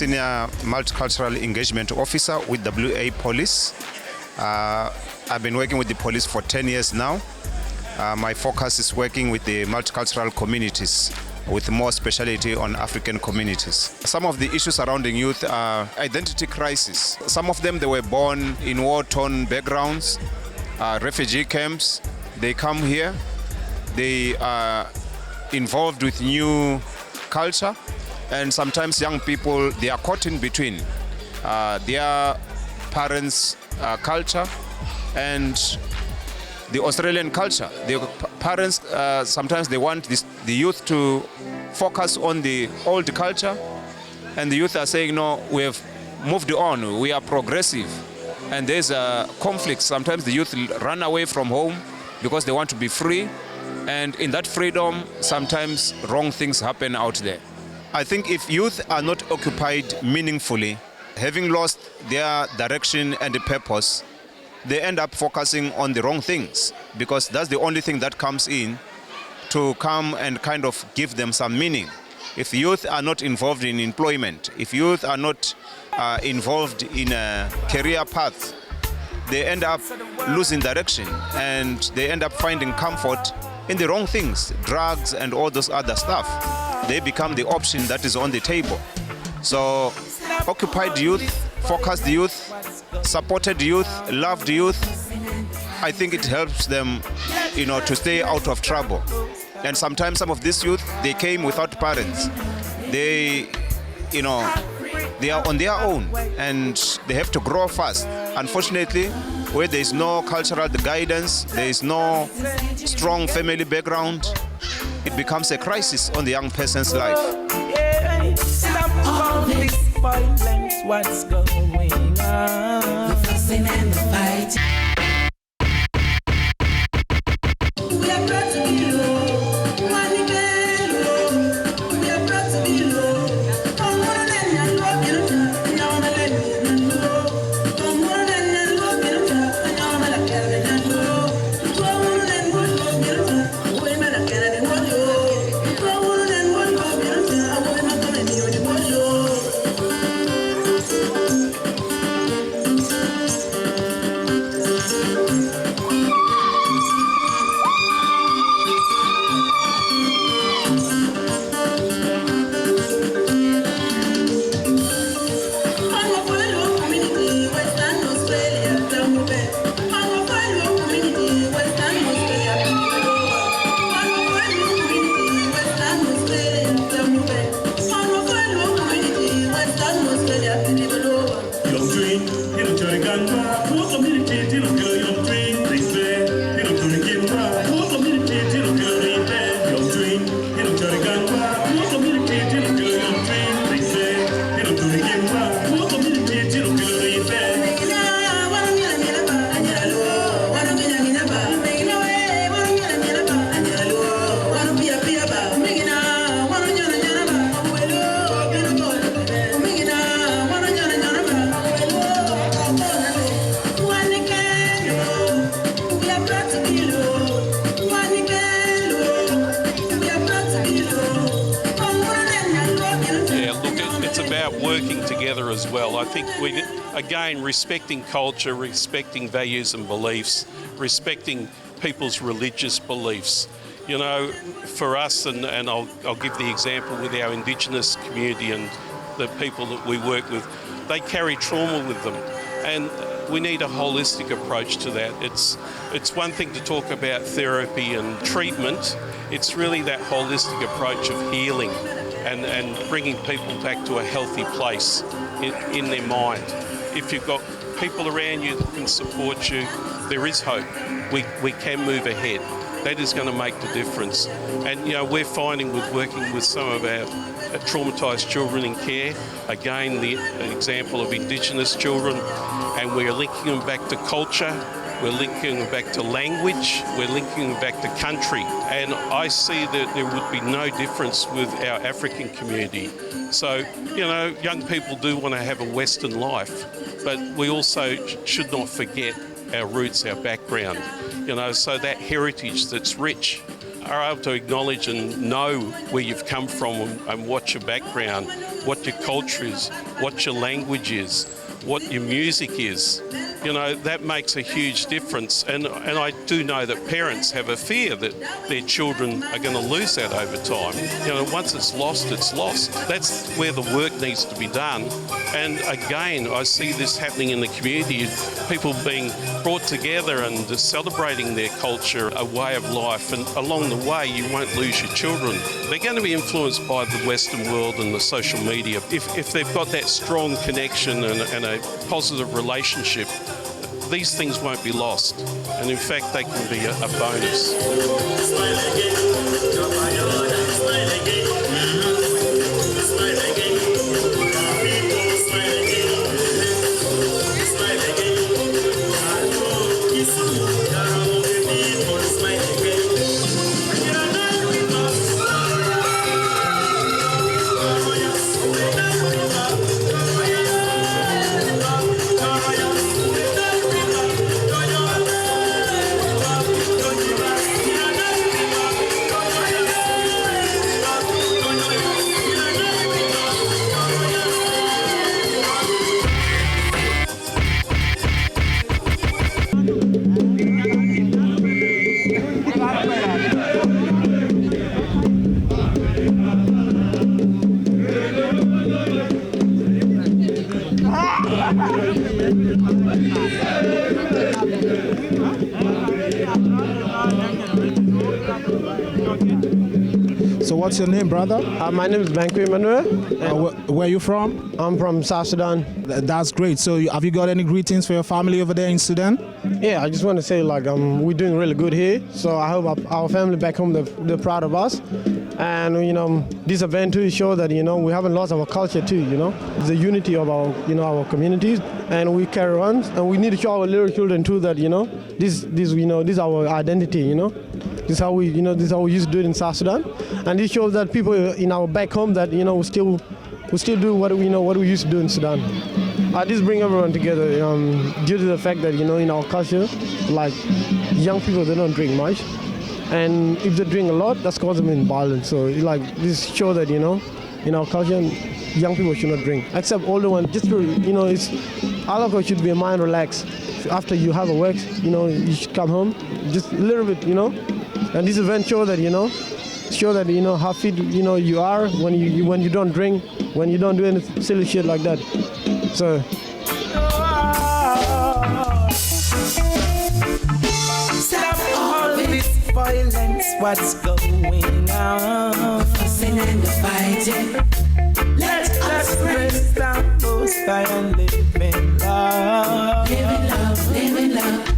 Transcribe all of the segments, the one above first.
Senior Multicultural Engagement Officer with WA Police. I've been working with the police for 10 years now. My focus is working with the multicultural communities, with more speciality on African communities. Some of the issues surrounding youth are identity crisis. Some of them, they were born in war-torn backgrounds, refugee camps. They come here, they are involved with new culture, and sometimes young people, they are caught in between their parents' culture and the Australian culture. The parents, sometimes they want the youth to focus on the old culture, and the youth are saying, no, we have moved on, we are progressive. And there's a conflict. Sometimes the youth run away from home because they want to be free, and in that freedom, sometimes wrong things happen out there. I think if youth are not occupied meaningfully, having lost their direction and the purpose, they end up focusing on the wrong things, because that's the only thing that comes in to come and kind of give them some meaning. If youth are not involved in employment, if youth are not involved in a career path, they end up losing direction, and they end up finding comfort in the wrong things, drugs and all those other stuff. They become the option that is on the table. So occupied youth, focused youth, supported youth, loved youth, I think it helps them, to stay out of trouble. And sometimes some of this youth, they came without parents. They are on their own, and they have to grow fast. Unfortunately, where there is no cultural guidance, there is no strong family background, it becomes a crisis on the young person's life. Stop all this violence, what's going on? The fussing and the fighting. We are brought to be low, money very low. We are brought to be low. Come on and look at it, now I'm letting you know. Come on and look at it, now I'm letting you know. Come on and look at it, we may not get it. Working together as well. I think again, respecting culture, respecting values and beliefs, respecting people's religious beliefs. For us, and I'll give the example with our Indigenous community and the people that we work with, they carry trauma with them, and we need a holistic approach to that. It's one thing to talk about therapy and treatment. It's really that holistic approach of healing and bringing people back to a healthy place in their mind. If you've got people around you that can support you, there is hope. We can move ahead. That is going to make the difference. And we're finding with working with some of our traumatised children in care, again the example of Indigenous children, and we're linking them back to culture, we're linking them back to language, we're linking them back to country. And I see that there would be no difference with our African community. So, young people do want to have a Western life, but we also should not forget our roots, our background, so that heritage that's rich. are able to acknowledge and know where you've come from and what your background, what your culture is, what your language is, what your music is, you know, that makes a huge difference. And I do know that parents have a fear that their children are going to lose that over time. You know, once it's lost, it's lost. That's where the work needs to be done. And again, I see this happening in the community, people being brought together and celebrating their culture, a way of life. And along the way, you won't lose your children. They're going to be influenced by the Western world and the social media. If they've got that strong connection and a positive relationship, these things won't be lost. And in fact, they can be a bonus. So what's your name, brother? My name is Banku Emmanuel. Where are you from? I'm from South Sudan. That's great. So have you got any greetings for your family over there in Sudan? Yeah, I just want to say we're doing really good here. So I hope our family back home, they're proud of us. And, you know, this event too shows that, you know, we haven't lost our culture too, you know. It's the unity of our, you know, our communities. And we carry on. And we need to show our little children too that, you know, this is our identity, you know. This is how we used to do it in South Sudan. And this shows that people in our back home that, you know, we still do what we used to do in Sudan. This bring everyone together due to the fact that, you know, in our culture, like young people, they don't drink much. And if they drink a lot, that's causing them in violence. So like this show that, you know, in our culture, young people should not drink. Except older ones, just to, you know, alcohol should be a mind relaxed. After you have a work, you know, you should come home, just a little bit, you know. And this event show that, you know, how fit, you know, you are when you don't drink, when you don't do any silly shit like that. So. Stop all this violence, what's going on? Fussing and the fighting. Let us raise down those and live in love. Live in love, live in love.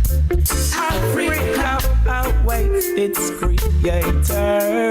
Africa awaits its creator.